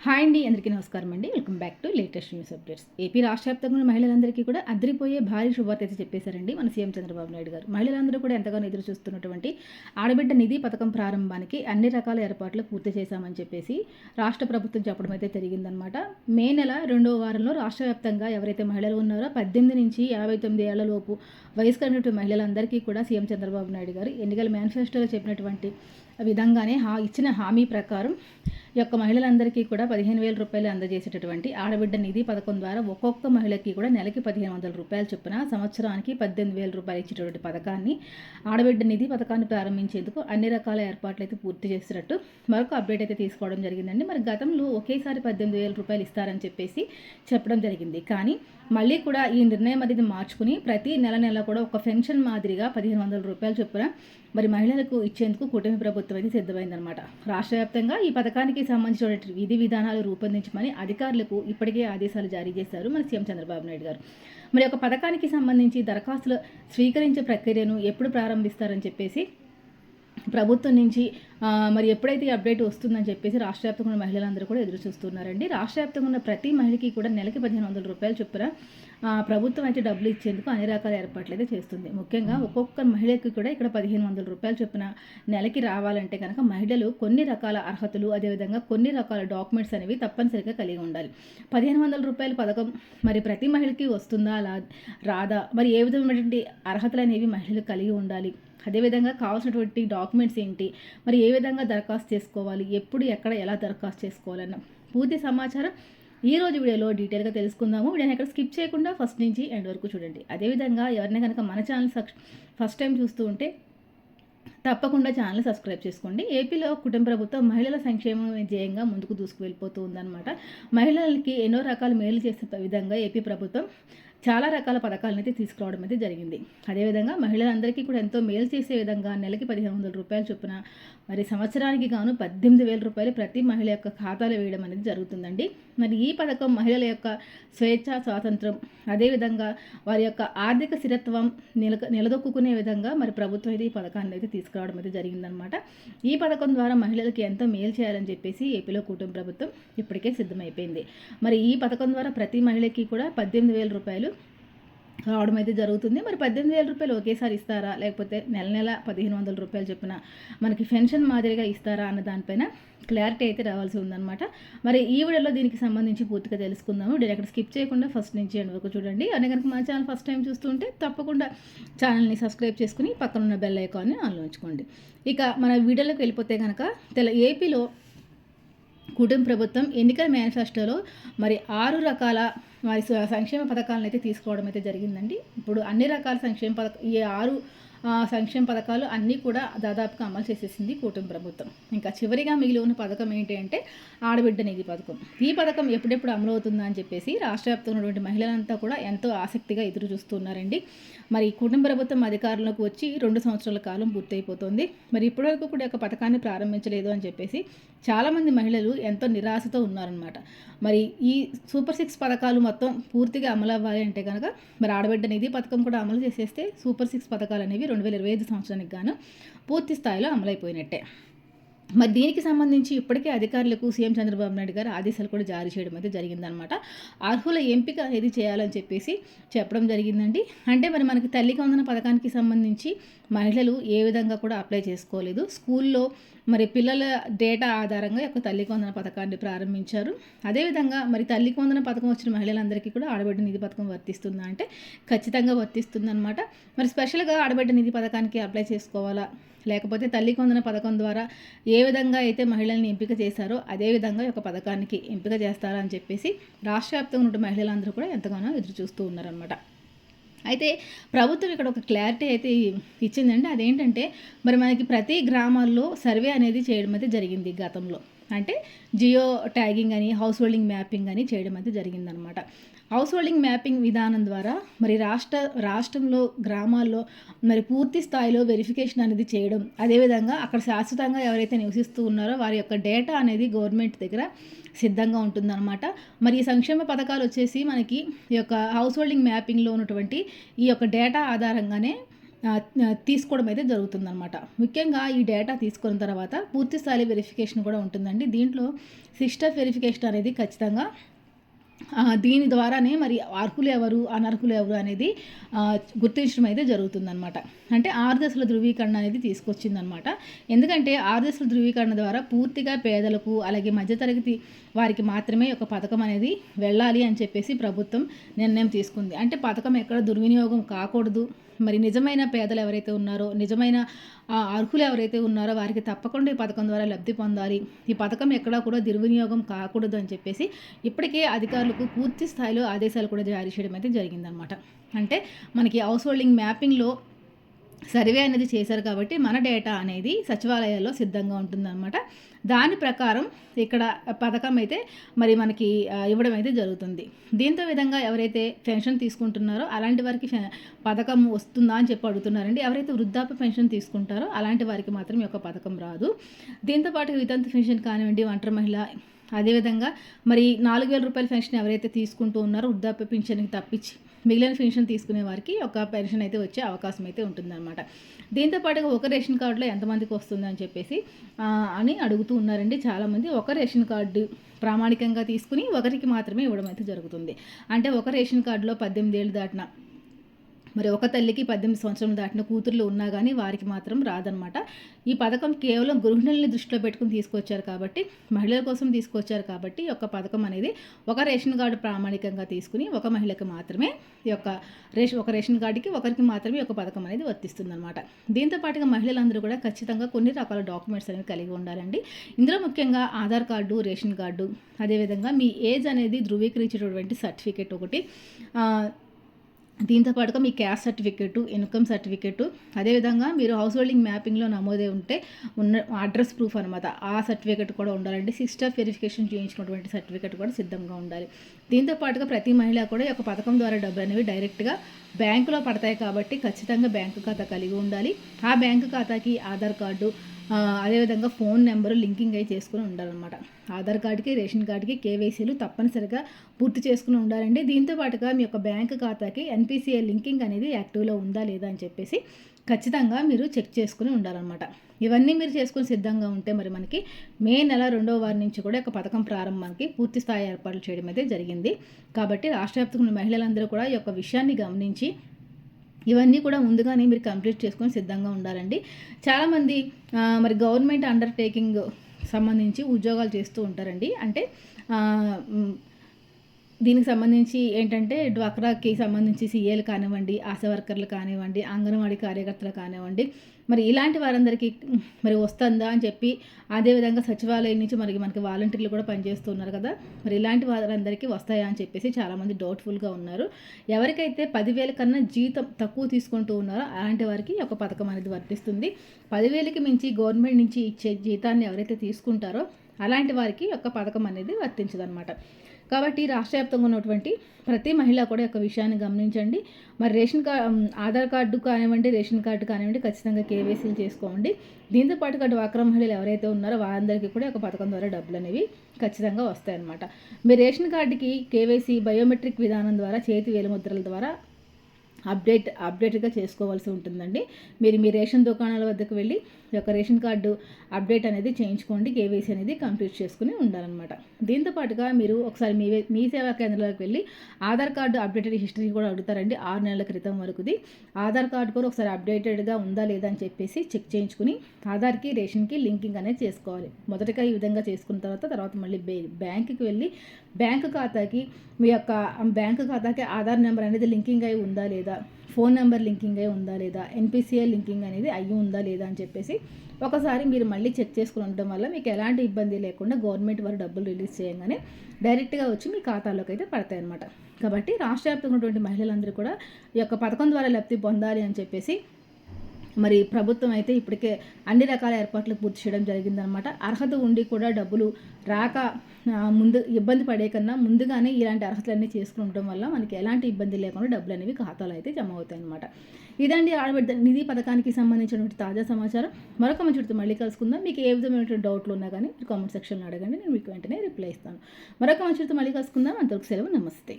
Hi అండి, అందరికీ నమస్కారం అండి. Welcome back to latest news updates. AP రాష్ట్ర వ్యాప్తంగా ఉన్న మహిళలందరికీ కూడా అదిరిపోయే భారీ శుభవార్త అయితే చెప్పేశారండి మన సీఎం చంద్రబాబు నాయుడు గారు. మహిళలందరూ కూడా ఎంతగానో ఎదురు చూస్తున్నటువంటి ఆడబిడ్డ నిధి పథకం ప్రారంభానికి అన్ని రకాల ఏర్పాట్లు పూర్తి చేశామని చెప్పేసి రాష్ట్ర ప్రభుత్వం చెప్పడం అయితే జరిగిందనమాట. మే నెల 2వ వారంలో రాష్ట్ర వ్యాప్తంగా ఎవరైతే మహిళలు ఉన్నారో 18 నుంచి 59 ఏళ్ల లోపు వయసు కలిగినటువంటి మహిళలందరికీ కూడా సీఎం చంద్రబాబు నాయుడు గారు ఎన్నికల మేనిఫెస్టోలో చెప్పినటువంటి విధంగానే ఇచ్చిన హామీ ప్రకారం ఈ యొక్క మహిళలందరికీ కూడా 15,000 రూపాయలు అందజేసేటటువంటి ఆడబిడ్డ నిధి పథకం ద్వారా ఒక్కొక్క మహిళకి కూడా నెలకి 1,500 రూపాయలు చొప్పున సంవత్సరానికి 18,000 రూపాయలు ఇచ్చేటువంటి పథకాన్ని ఆడబిడ్డ నిధి పథకాన్ని ప్రారంభించేందుకు అన్ని రకాల ఏర్పాట్లు అయితే పూర్తి చేసినట్టు మరొక అప్డేట్ అయితే తీసుకోవడం జరిగిందండి. మరి గతంలో ఒకేసారి 18,000 రూపాయలు ఇస్తారని చెప్పేసి చెప్పడం జరిగింది. కానీ మళ్ళీ కూడా ఈ నిర్ణయం అనేది మార్చుకుని ప్రతి నెల కూడా ఒక పెన్షన్ మాదిరిగా 1,500 రూపాయలు చొప్పున మరి మహిళలకు ఇచ్చేందుకు కూటమి ప్రభుత్వం అయితే సిద్ధమైందనమాట. రాష్ట్ర వ్యాప్తంగా ఈ పథకానికి సంబంధించిన విధి విధానాలు రూపొందించమని అధికారులకు ఇప్పటికే ఆదేశాలు జారీ చేశారు మన సీఎం చంద్రబాబు నాయుడు గారు. మరి ఒక పథకానికి సంబంధించి దరఖాస్తులు స్వీకరించే ప్రక్రియను ఎప్పుడు ప్రారంభిస్తారని చెప్పేసి ప్రభుత్వం నుంచి మరి ఎప్పుడైతే అప్డేట్ వస్తుందని చెప్పేసి రాష్ట్ర వ్యాప్తంగా ఉన్న మహిళలందరూ కూడా ఎదురు చూస్తున్నారండి. రాష్ట్ర వ్యాప్తంగా ఉన్న ప్రతి మహిళకి కూడా నెలకి 1,500 రూపాయలు చొప్పున ప్రభుత్వం అయితే డబ్బులు ఇచ్చేందుకు అన్ని రకాల ఏర్పాట్లు అయితే చేస్తుంది. ముఖ్యంగా ఒక్కొక్క మహిళకి కూడా ఇక్కడ 1,500 రూపాయలు చొప్పున నెలకి రావాలంటే కనుక మహిళలు కొన్ని రకాల అర్హతలు అదేవిధంగా కొన్ని రకాల డాక్యుమెంట్స్ అనేవి తప్పనిసరిగా కలిగి ఉండాలి. 1,500 రూపాయల పథకం మరి ప్రతి మహిళకి వస్తుందా రాదా, మరి ఏ విధమైనటువంటి అర్హతలు అనేవి మహిళలు కలిగి ఉండాలి, అదేవిధంగా కావాల్సినటువంటి డాక్యుమెంట్స్ ఏంటి, మరి ఏ విధంగా దరఖాస్తు చేసుకోవాలి, ఎప్పుడు ఎక్కడ ఎలా దరఖాస్తు చేసుకోవాలన్న పూర్తి సమాచారం ఈరోజు వీడియోలో డీటెయిల్గా తెలుసుకుందాము. వీడియోని ఎక్కడ స్కిప్ చేయకుండా ఫస్ట్ నుంచి ఎండ్ వరకు చూడండి. అదేవిధంగా ఎవరైనా కనుక మన ఛానల్ ఫస్ట్ టైం చూస్తూ ఉంటే తప్పకుండా ఛానల్ సబ్స్క్రైబ్ చేసుకోండి. ఏపీలో కుటుంబ ప్రభుత్వం మహిళల సంక్షేమం ధ్యేయంగా ముందుకు దూసుకు వెళ్ళిపోతూ ఉందన్నమాట. మహిళలకి ఎన్నో రకాల మేలు చేసే విధంగా ఏపీ ప్రభుత్వం చాలా రకాల పథకాలను అయితే తీసుకురావడం అయితే జరిగింది. అదేవిధంగా మహిళలందరికీ కూడా ఎంతో మేలు చేసే విధంగా నెలకి 1,500 రూపాయలు చొప్పున మరి సంవత్సరానికి గాను 18,000 రూపాయలు ప్రతి మహిళ యొక్క ఖాతాలో వేయడం అనేది జరుగుతుందండి. మరి ఈ పథకం మహిళల యొక్క స్వేచ్ఛ స్వాతంత్రం అదేవిధంగా వారి యొక్క ఆర్థిక స్థిరత్వం నిలదొక్కునే విధంగా మరి ప్రభుత్వం అయితే ఈ పథకాన్ని అయితే తీసుకురావడం అయితే జరిగిందనమాట. ఈ పథకం ద్వారా మహిళలకి ఎంతో మేలు చేయాలని చెప్పేసి ఏపీలో కూటమి ప్రభుత్వం ఇప్పటికే సిద్ధమైపోయింది. మరి ఈ పథకం ద్వారా ప్రతి మహిళకి కూడా 18,000 రూపాయలు రావడం అయితే జరుగుతుంది. మరి 18,000 రూపాయలు ఒకేసారి ఇస్తారా, లేకపోతే నెల 1,500 రూపాయలు చొప్పున మనకి పెన్షన్ మాదిరిగా ఇస్తారా అన్న దానిపైన క్లారిటీ అయితే రావాల్సి ఉందన్నమాట. మరి ఈ వీడియోలో దీనికి సంబంధించి పూర్తిగా తెలుసుకుందాము. వీడియో ఎక్కడ స్కిప్ చేయకుండా ఫస్ట్ నుంచి ఎండ్ వరకు చూడండి. అనే కనుక మన ఛానల్ ఫస్ట్ టైం చూస్తుంటే తప్పకుండా ఛానల్ని సబ్స్క్రైబ్ చేసుకుని పక్కనున్న బెల్ ఐకాన్ని ఆన్లో ఉంచుకోండి. ఇక మన వీడియోలోకి వెళ్ళిపోతే కనుక ఏపీలో కుటుంబ ప్రభుత్వం ఎన్నికల మేనిఫెస్టోలో మరి 6 రకాల వారి సంక్షేమ పథకాలను అయితే తీసుకోవడం అయితే జరిగిందండి. ఇప్పుడు అన్ని రకాల ఈ 6 సంక్షేమ పథకాలు అన్నీ కూడా దాదాపుగా అమలు చేసేసింది కూటమి ప్రభుత్వం. ఇంకా చివరిగా మిగిలి ఉన్న పథకం ఏంటి అంటే ఆడబిడ్డ నిధి పథకం. ఈ పథకం ఎప్పుడెప్పుడు అమలు అవుతుందా అని చెప్పేసి రాష్ట్ర వ్యాప్తంగా ఉన్నటువంటి మహిళలంతా కూడా ఎంతో ఆసక్తిగా ఎదురు చూస్తున్నారండి. మరి కుటుంబ ప్రభుత్వం అధికారంలోకి వచ్చి 2 సంవత్సరాల కాలం పూర్తయిపోతుంది. మరి ఇప్పటివరకు కూడా ఒక పథకాన్ని ప్రారంభించలేదు అని చెప్పేసి చాలామంది మహిళలు ఎంతో నిరాశతో ఉన్నారనమాట. మరి ఈ సూపర్ 6 పథకాలు మొత్తం పూర్తిగా అమలు అవ్వాలి అంటే కనుక మరి ఆడబిడ్డ నిధి పథకం కూడా అమలు చేసేస్తే సూపర్ 6 పథకాలు అనేవి 2025 సంవత్సరానికి గాను పూర్తి స్థాయిలో అమలైపోయినట్టే. మరి దీనికి సంబంధించి ఇప్పటికే అధికారులకు సీఎం చంద్రబాబు నాయుడు గారు ఆదేశాలు కూడా జారీ చేయడం అయితే జరిగిందనమాట. అర్హుల ఎంపిక అనేది చేయాలని చెప్పేసి చెప్పడం జరిగిందండి. అంటే మరి మనకి తల్లికి వందన పథకానికి సంబంధించి మహిళలు ఏ విధంగా కూడా అప్లై చేసుకోలేదు. స్కూల్లో మరి పిల్లల డేటా ఆధారంగా యొక్క తల్లికి వందన పథకాన్ని ప్రారంభించారు. అదేవిధంగా మరి తల్లికి వందన పథకం వచ్చిన మహిళలందరికీ కూడా ఆడబిడ్డ నిధి పథకం వర్తిస్తుందా అంటే ఖచ్చితంగా వర్తిస్తుందన్నమాట. మరి స్పెషల్గా ఆడబిడ్డ నిధి పథకానికి అప్లై చేసుకోవాలా, లేకపోతే తల్లికి వందన పథకం ద్వారా ఏ విధంగా అయితే మహిళల్ని ఎంపిక చేశారో అదే విధంగా ఒక పథకానికి ఎంపిక చేస్తారా అని చెప్పేసి రాష్ట్ర వ్యాప్తంగా ఉన్న మహిళలందరూ కూడా ఎంతగానో ఎదురు చూస్తూ ఉన్నారనమాట. అయితే ప్రభుత్వం ఇక్కడ ఒక క్లారిటీ అయితే ఇచ్చిందండి. అదేంటంటే మరి మనకి ప్రతి గ్రామాల్లో సర్వే అనేది చేయడం అయితే జరిగింది గతంలో. అంటే జియో ట్యాగింగ్ అని హౌస్ హోల్డింగ్ మ్యాపింగ్ అని చేయడం అయితే జరిగిందనమాట. హౌస్ హోల్డింగ్ మ్యాపింగ్ విధానం ద్వారా మరి రాష్ట్రంలో గ్రామాల్లో మరి పూర్తి స్థాయిలో వెరిఫికేషన్ అనేది చేయడం, అదేవిధంగా అక్కడ శాశ్వతంగా ఎవరైతే నివసిస్తూ ఉన్నారో వారి యొక్క డేటా అనేది గవర్నమెంట్ దగ్గర సిద్ధంగా ఉంటుందన్నమాట. మరి ఈ సంక్షేమ పథకాలు వచ్చేసి మనకి ఈ యొక్క హౌస్ హోల్డింగ్ మ్యాపింగ్లో ఉన్నటువంటి ఈ యొక్క డేటా ఆధారంగానే తీసుకోవడం అయితే జరుగుతుందనమాట. ముఖ్యంగా ఈ డేటా తీసుకున్న తర్వాత పూర్తి స్థాయి వెరిఫికేషన్ కూడా ఉంటుందండి. దీంట్లో సిస్టర్ వెరిఫికేషన్ అనేది ఖచ్చితంగా దీని ద్వారానే మరి అర్హులు ఎవరు, అనర్హులు ఎవరు అనేది గుర్తించడం అయితే జరుగుతుందనమాట. అంటే 6 దశల ధృవీకరణ అనేది తీసుకొచ్చిందనమాట. ఎందుకంటే 6 దశల ధృవీకరణ ద్వారా పూర్తిగా పేదలకు, అలాగే మధ్యతరగతి వారికి మాత్రమే ఒక పథకం అనేది వెళ్ళాలి అని చెప్పేసి ప్రభుత్వం నిర్ణయం తీసుకుంది. అంటే పథకం ఎక్కడ దుర్వినియోగం కాకూడదు. మరి నిజమైన పేదలు ఎవరైతే ఉన్నారో, నిజమైన అర్హులు ఎవరైతే ఉన్నారో వారికి తప్పకుండా ఈ పథకం ద్వారా లబ్ధి పొందాలి. ఈ పథకం ఎక్కడా కూడా దుర్వినియోగం కాకూడదు అని చెప్పేసి ఇప్పటికే అధికారులకు పూర్తి స్థాయిలో ఆదేశాలు కూడా జారీ చేయడం అయితే జరిగిందనమాట. అంటే మనకి హౌస్ హోల్డింగ్ మ్యాపింగ్లో సర్వే అనేది చేశారు కాబట్టి మన డేటా అనేది సచివాలయాల్లో సిద్ధంగా ఉంటుందన్నమాట. దాని ప్రకారం ఇక్కడ పథకం అయితే మరి మనకి ఇవ్వడం అయితే జరుగుతుంది. దీంతో విధంగా ఎవరైతే పెన్షన్ తీసుకుంటున్నారో అలాంటి వారికి పథకం వస్తుందా అని చెప్పి అడుగుతున్నారండి. ఎవరైతే వృద్ధాప్య పెన్షన్ తీసుకుంటారో అలాంటి వారికి మాత్రం ఈ యొక్క పథకం రాదు. దీంతోపాటు వితంతు పెన్షన్ కానివ్వండి, ఒంటరి మహిళ, అదేవిధంగా మరి 4,000 రూపాయల పెన్షన్ ఎవరైతే తీసుకుంటూ ఉన్నారో వృద్ధాప్య పెన్షన్కి తప్పించి మిగిలిన పెన్షన్ తీసుకునే వారికి ఒక పెన్షన్ అయితే వచ్చే అవకాశం అయితే ఉంటుందన్నమాట. దీంతో పాటుగా ఒక రేషన్ కార్డులో ఎంతమందికి వస్తుందని చెప్పేసి అని అడుగుతూ ఉన్నారండి చాలామంది. ఒక రేషన్ కార్డు ప్రామాణికంగా తీసుకుని ఒకరికి మాత్రమే ఇవ్వడం అయితే జరుగుతుంది. అంటే ఒక రేషన్ కార్డులో 18 ఏళ్ళు దాటిన మరి ఒక తల్లికి 18 సంవత్సరాలు దాటిన కూతుర్లు ఉన్నా కానీ వారికి మాత్రం రాదనమాట. ఈ పథకం కేవలం గృహిణుల్ని దృష్టిలో పెట్టుకుని తీసుకొచ్చారు కాబట్టి, మహిళల కోసం తీసుకొచ్చారు కాబట్టి ఈ యొక్క పథకం అనేది ఒక రేషన్ కార్డు ప్రామాణికంగా తీసుకుని ఒక మహిళకి మాత్రమే ఈ యొక్క ఒక రేషన్ కార్డుకి ఒకరికి మాత్రమే ఒక పథకం అనేది వర్తిస్తుందన్నమాట. దీంతో పాటుగా మహిళలందరూ కూడా ఖచ్చితంగా కొన్ని రకాల డాక్యుమెంట్స్ అనేవి కలిగి ఉండాలండి. ఇందులో ముఖ్యంగా ఆధార్ కార్డు, రేషన్ కార్డు, అదేవిధంగా మీ ఏజ్ అనేది ధృవీకరించేటటువంటి సర్టిఫికేట్ ఒకటి, దీంతో పాటుగా మీ క్యాస్ట్ సర్టిఫికేటు, ఇన్కమ్ సర్టిఫికేటు, అదేవిధంగా మీరు హౌస్ హోల్డింగ్ మ్యాపింగ్లో నమోదే ఉంటే ఉన్న అడ్రస్ ప్రూఫ్ అనమాట, ఆ సర్టిఫికేట్ కూడా ఉండాలండి. సిస్టర్ వెరిఫికేషన్ చేయించినటువంటి సర్టిఫికేట్ కూడా సిద్ధంగా ఉండాలి. దీంతో పాటుగా ప్రతి మహిళ కూడా ఈ యొక్క పథకం ద్వారా డబ్బులు అనేవి డైరెక్ట్గా బ్యాంకులో పడతాయి కాబట్టి ఖచ్చితంగా బ్యాంకు ఖాతా కలిగి ఉండాలి. ఆ బ్యాంకు ఖాతాకి ఆధార్ కార్డు, అదేవిధంగా ఫోన్ నెంబరు లింకింగ్ అయి చేసుకుని ఉండాలన్నమాట. ఆధార్ కార్డుకి, రేషన్ కార్డుకి కేవైసీలు తప్పనిసరిగా పూర్తి చేసుకుని ఉండాలండి. దీంతో పాటుగా మీ యొక్క బ్యాంకు ఖాతాకి ఎన్పిసిఐ లింకింగ్ అనేది యాక్టివ్లో ఉందా లేదా అని చెప్పేసి ఖచ్చితంగా మీరు చెక్ చేసుకుని ఉండాలన్నమాట. ఇవన్నీ మీరు చేసుకుని సిద్ధంగా ఉంటే మరి మనకి మే నెల 2వ వారం నుంచి కూడా ఒక పథకం ప్రారంభానికి పూర్తి స్థాయి ఏర్పాట్లు చేయడం అయితే జరిగింది. కాబట్టి రాష్ట్ర వ్యాప్తంగా మహిళలందరూ కూడా ఈ యొక్క విషయాన్ని గమనించి ఇవన్నీ కూడా ముందుగానే మీరు కంప్లీట్ చేసుకొని సిద్ధంగా ఉండాలండి. చాలామంది మరి గవర్నమెంట్ అండర్టేకింగ్ సంబంధించి ఉద్యోగాలు చేస్తూ ఉంటారండి. అంటే దీనికి సంబంధించి ఏంటంటే డ్వాక్రాకి సంబంధించి సీఏలు కానివ్వండి, ఆశా వర్కర్లు కానివ్వండి, అంగన్వాడీ కార్యకర్తలు కానివ్వండి, మరి ఇలాంటి వారందరికీ మరి వస్తుందా అని చెప్పి, అదేవిధంగా సచివాలయం నుంచి మనకి వాలంటీర్లు కూడా పనిచేస్తూ ఉన్నారు కదా, మరి ఇలాంటి వారందరికీ వస్తాయా అని చెప్పేసి చాలామంది డౌట్ఫుల్గా ఉన్నారు. ఎవరికైతే 10,000 కన్నా జీతం తక్కువ తీసుకుంటూ ఉన్నారో అలాంటి వారికి ఒక పథకం అనేది వర్తిస్తుంది. 10,000కి మించి గవర్నమెంట్ నుంచి ఇచ్చే జీతాన్ని ఎవరైతే తీసుకుంటారో అలాంటి వారికి ఒక పథకం అనేది వర్తించదనమాట. కాబట్టి రాష్ట్ర వ్యాప్తంగా ఉన్నటువంటి ప్రతి మహిళ కూడా యొక్క విషయాన్ని గమనించండి. మరి ఆధార్ కార్డు కానివ్వండి, రేషన్ కార్డు కానివ్వండి ఖచ్చితంగా కేవైసీలు చేసుకోండి. దీంతో పాటుగా డ్వాక్రా మహిళలు ఎవరైతే ఉన్నారో వారందరికీ కూడా ఒక పథకం ద్వారా డబ్బులు అనేవి ఖచ్చితంగా వస్తాయన్నమాట. మీ రేషన్ కార్డుకి కేవైసీ బయోమెట్రిక్ విధానం ద్వారా చేతి వేలిముద్రల ద్వారా అప్డేట్గా చేసుకోవాల్సి ఉంటుందండి. మీరు మీ రేషన్ దుకాణాల వద్దకు వెళ్ళి ఈ యొక్క రేషన్ కార్డు అప్డేట్ అనేది చేయించుకోండి. కేవైసీ అనేది కంప్లీట్ చేసుకుని ఉండాలన్నమాట. దీంతో పాటుగా మీరు ఒకసారి మీ సేవా కేంద్రాలకు వెళ్ళి ఆధార్ కార్డు అప్డేటెడ్ హిస్టరీ కూడా అడుగుతారండి. 6 నెలల క్రితం వరకుది ఆధార్ కార్డు కూడా ఒకసారి అప్డేటెడ్గా ఉందా లేదా అని చెప్పేసి చెక్ చేయించుకుని ఆధార్కి, రేషన్కి లింకింగ్ అనేది చేసుకోవాలి. మొదటగా ఈ విధంగా చేసుకున్న తర్వాత మళ్ళీ బ్యాంకుకి వెళ్ళి బ్యాంకు ఖాతాకి మీ యొక్క బ్యాంకు ఖాతాకి ఆధార్ నెంబర్ అనేది లింకింగ్ అయి ఉందా లేదా, ఫోన్ నెంబర్ లింకింగ్ అయి ఉందా లేదా, ఎన్పిసిఐ లింకింగ్ అనేది అయ్యి ఉందా లేదా అని చెప్పేసి ఒకసారి మీరు మళ్ళీ చెక్ చేసుకుని ఉండడం వల్ల మీకు ఎలాంటి ఇబ్బంది లేకుండా గవర్నమెంట్ వారు డబ్బులు రిలీజ్ చేయగానే డైరెక్ట్గా వచ్చి మీ ఖాతాలోకి అయితే పడతాయి అన్నమాట. కాబట్టి రాష్ట్ర వ్యాప్తంగా ఉన్నటువంటి మహిళలందరూ కూడా ఈ యొక్క పథకం ద్వారా లబ్ధి పొందాలి అని చెప్పేసి మరి ప్రభుత్వం అయితే ఇప్పటికే అన్ని రకాల ఏర్పాట్లు పూర్తి చేయడం జరిగిందనమాట. అర్హత ఉండి కూడా డబ్బులు రాక ముందు ఇబ్బంది పడే కన్నా ముందుగానే ఇలాంటి అర్హతలన్నీ చేసుకుని ఉండడం వల్ల మనకి ఎలాంటి ఇబ్బంది లేకుండా డబ్బులు అనేవి ఖాతాలో అయితే జమ అవుతాయి అనమాట. ఇదండి ఆడబిడ్డ నిధి పథకానికి సంబంధించినటువంటి తాజా సమాచారం. మరొక మంచి మళ్ళీ కలుసుకుందాం. మీకు ఏ విధమైనటువంటి డౌట్లు ఉన్నా కానీ మీరు కామెంట్ సెక్షన్లో అడగండి, నేను మీకు వెంటనే రిప్లై ఇస్తాను. మరొక మంచి మళ్ళీ కలుసుకుందాం. అంతవరకు సెలవు, నమస్తే.